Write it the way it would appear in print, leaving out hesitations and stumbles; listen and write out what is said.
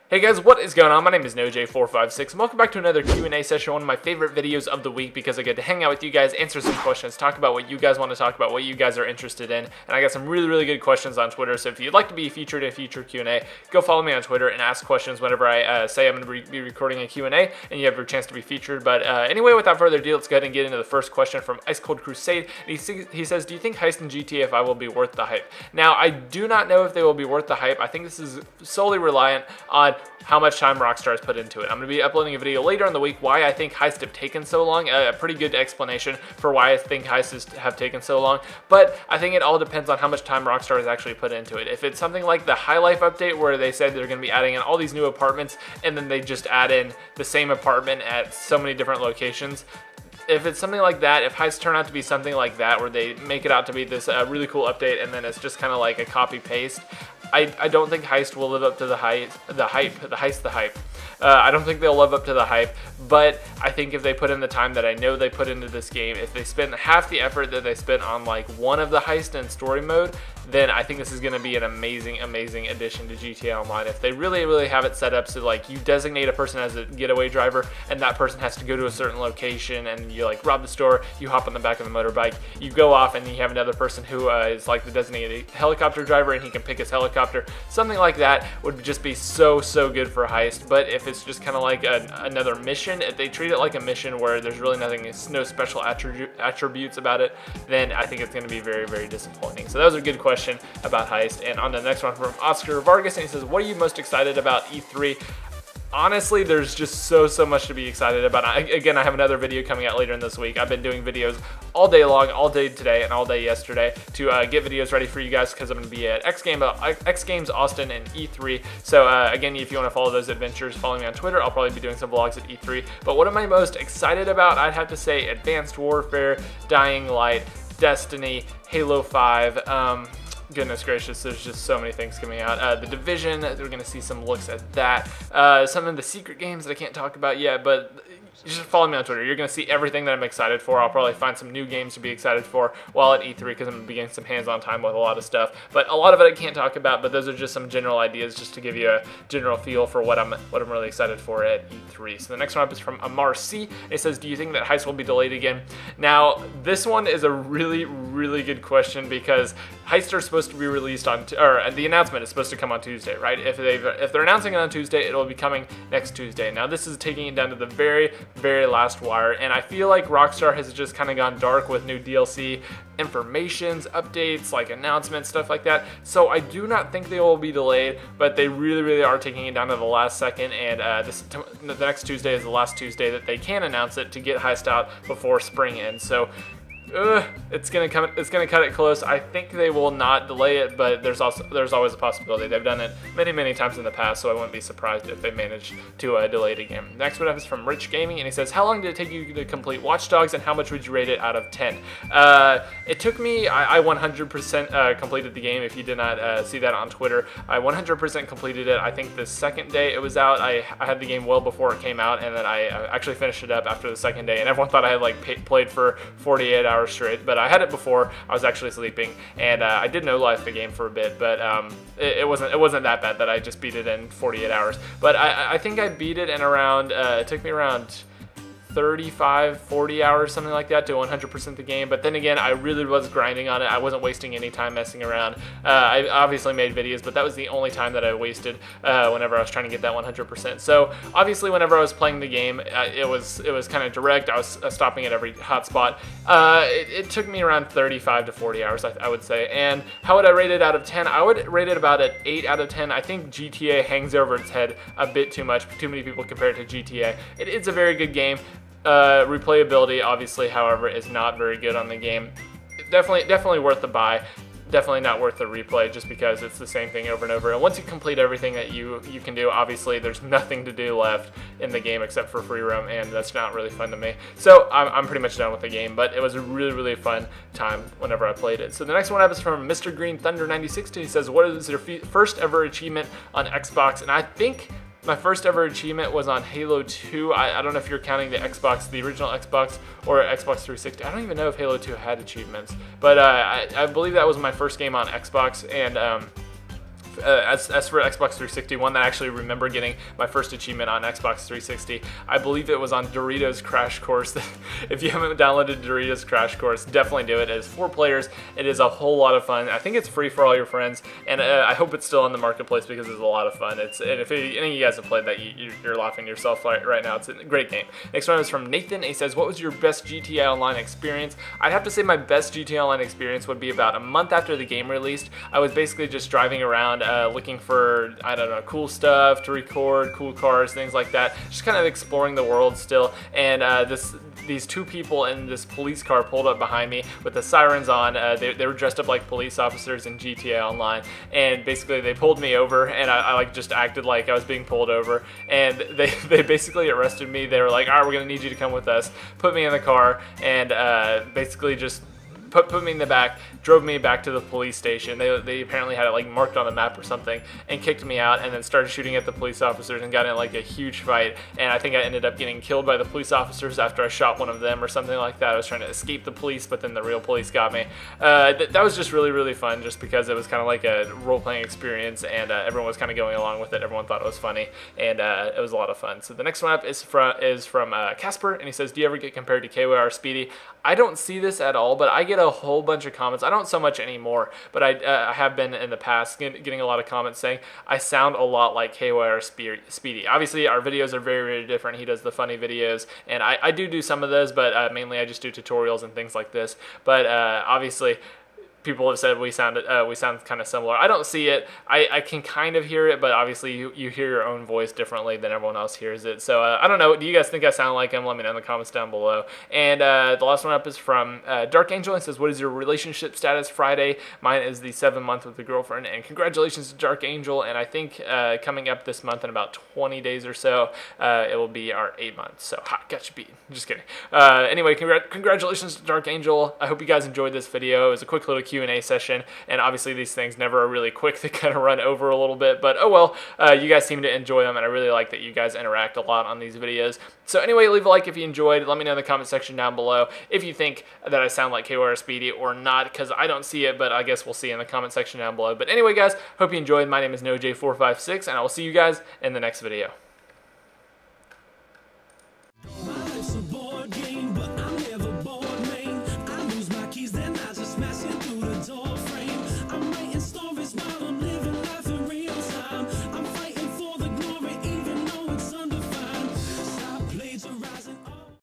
Hey guys, what is going on? My name is NoJ456 and welcome back to another Q&A session, one of my favorite videos of the week because I get to hang out with you guys, answer some questions, talk about what you guys want to talk about, what you guys are interested in, and I got some really good questions on Twitter, so if you'd like to be featured in a future Q&A, go follow me on Twitter and ask questions whenever I say I'm going to be recording a Q&A and you have your chance to be featured. But anyway, without further ado, let's go ahead and get into the first question from Ice Cold Crusade. And he says, do you think Heist and GTA 5 will be worth the hype? Now, I do not know if they will be worth the hype. I think this is solely reliant on how much time Rockstar has put into it. I'm going to be uploading a video later in the week why I think Heists have taken so long, a pretty good explanation for why I think Heists have taken so long, but I think it all depends on how much time Rockstar has actually put into it. If it's something like the High Life update where they said they're going to be adding in all these new apartments and then they just add in the same apartment at so many different locations, if it's something like that, if Heists turn out to be something like that where they make it out to be this really cool update and then it's just kind of like a copy paste, I don't think Heist will live up to the hype. I don't think they'll live up to the hype, but I think if they put in the time that I know they put into this game, if they spend half the effort that they spent on like one of the heist and story mode, then I think this is going to be an amazing addition to GTA Online. If they really have it set up so like you designate a person as a getaway driver and that person has to go to a certain location and you like rob the store, you hop on the back of the motorbike, you go off and you have another person who is like the designated helicopter driver and he can pick his helicopter. Something like that would just be so good for Heist. But if it's just kind of like another mission, if they treat it like a mission where there's really nothing, no special attributes about it, then I think it's going to be very disappointing. So that was a good question about Heist. And on the next one from Oscar Vargas, and he says, what are you most excited about E3? Honestly, there's just so much to be excited about. Again, I have another video coming out later in this week. I've been doing videos all day long, all day today and all day yesterday to get videos ready for you guys because I'm going to be at X Games Austin and E3. So again, if you want to follow those adventures, follow me on Twitter. I'll probably be doing some vlogs at E3. But what am I most excited about? I'd have to say Advanced Warfare, Dying Light, Destiny, Halo 5, goodness gracious, there's just so many things coming out. The Division, we're going to see some looks at that. Some of the secret games that I can't talk about yet, but just follow me on Twitter. You're going to see everything that I'm excited for. I'll probably find some new games to be excited for while at E3 because I'm going to be getting some hands-on time with a lot of stuff. But a lot of it I can't talk about, but those are just some general ideas just to give you a general feel for what I'm really excited for at E3. So the next one up is from Amar C. It says, do you think that Heist will be delayed again? Now, this one is a really good question because Heists are supposed to be released on, or the announcement is supposed to come on Tuesday, right? If they're announcing it on Tuesday, it'll be coming next Tuesday. Now, this is taking it down to the very last wire, and I feel like Rockstar has just kind of gone dark with new DLC, informations, updates, like announcements, stuff like that. So I do not think they will be delayed, but they really are taking it down to the last second, and the next Tuesday is the last Tuesday that they can announce it to get Heist out before spring ends. So it's gonna cut it close. I think they will not delay it, but there's always a possibility. They've done it many times in the past, so I wouldn't be surprised if they manage to delay it again. Next one up is from Rich Gaming, and he says, how long did it take you to complete Watch Dogs, and how much would you rate it out of 10? It took me, I 100% completed the game. If you did not see that on Twitter, I 100% completed it. I think the second day it was out, I had the game well before it came out, and then I actually finished it up after the second day, and everyone thought I had like played for 48 hours straight, but I had it before I was actually sleeping, and I did no life the game for a bit, but it wasn't that bad that I just beat it in 48 hours. But I think I beat it in around it took me around 35-40 hours, something like that, to 100% the game. But then again, I really was grinding on it. I wasn't wasting any time messing around. I obviously made videos, but that was the only time that I wasted whenever I was trying to get that 100%. So obviously, whenever I was playing the game, it was kind of direct. I was stopping at every hotspot. It took me around 35 to 40 hours, I would say. And how would I rate it out of 10? I would rate it about an 8 out of 10. I think GTA hangs over its head a bit too much. Too many people compare it to GTA. It's a very good game. Replayability, obviously, however, is not very good on the game. Definitely worth the buy. Definitely not worth the replay just because it's the same thing over and over. And once you complete everything that you can do, obviously there's nothing to do left in the game except for free roam, and that's not really fun to me. So I'm pretty much done with the game, but it was a really fun time whenever I played it. So the next one up is from Mr. Green Thunder 96. He says, what is your first ever achievement on Xbox? And I think my first ever achievement was on Halo 2. I don't know if you're counting the Xbox, the original Xbox, or Xbox 360. I don't even know if Halo 2 had achievements, but I believe that was my first game on Xbox, and As for Xbox 360, one that I actually remember getting my first achievement on Xbox 360, I believe it was on Doritos Crash Course. If you haven't downloaded Doritos Crash Course, definitely do it. It is 4 players. It is a whole lot of fun. I think it's free for all your friends, and I hope it's still in the marketplace because it's a lot of fun. And if any of you guys have played that, you're laughing yourself right now. It's a great game. Next one is from Nathan. He says, what was your best GTA Online experience? I'd have to say my best GTA Online experience would be about a month after the game released. I was basically just driving around looking for, I don't know, cool stuff to record, cool cars, things like that. Just kind of exploring the world still. And these 2 people in this police car pulled up behind me with the sirens on. They were dressed up like police officers in GTA Online, and basically they pulled me over, and I like just acted like I was being pulled over, and they basically arrested me. They were like, all right, we're gonna need you to come with us, put me in the car, and basically just put me in the back, drove me back to the police station. They apparently had it like marked on the map or something, and kicked me out, and then started shooting at the police officers and got in like a huge fight. And I think I ended up getting killed by the police officers after I shot one of them or something like that. I was trying to escape the police, but then the real police got me. That was just really fun, just because it was kind of like a role-playing experience, and everyone was kind of going along with it. Everyone thought it was funny, and it was a lot of fun. So the next one up is from Casper, and he says, do you ever get compared to KYR Speedy? I don't see this at all, but I get a whole bunch of comments. I don't so much anymore, but I have been in the past getting a lot of comments saying I sound a lot like KYR Speedy. Obviously, our videos are very different. He does the funny videos, and I do some of those, but mainly I just do tutorials and things like this. But obviously, people have said we sound kind of similar. I don't see it. I can kind of hear it, but obviously you hear your own voice differently than everyone else hears it. So I don't know. Do you guys think I sound like him? Let me know in the comments down below. And the last one up is from Dark Angel. It says, what is your relationship status Friday? Mine is the 7th month with a girlfriend. And congratulations to Dark Angel. And I think coming up this month in about 20 days or so, it will be our 8th month. So got you beat. Just kidding. Anyway, congratulations to Dark Angel. I hope you guys enjoyed this video. It was a quick little Q&A session, and obviously these things never are really quick. They kind of run over a little bit, but oh well. You guys seem to enjoy them, and I really like that you guys interact a lot on these videos. So anyway, leave a like if you enjoyed. Let me know in the comment section down below if you think that I sound like KYR Speedy or not, because I don't see it, but I guess we'll see in the comment section down below. But anyway, guys, hope you enjoyed. My name is NoJ456, and I will see you guys in the next video.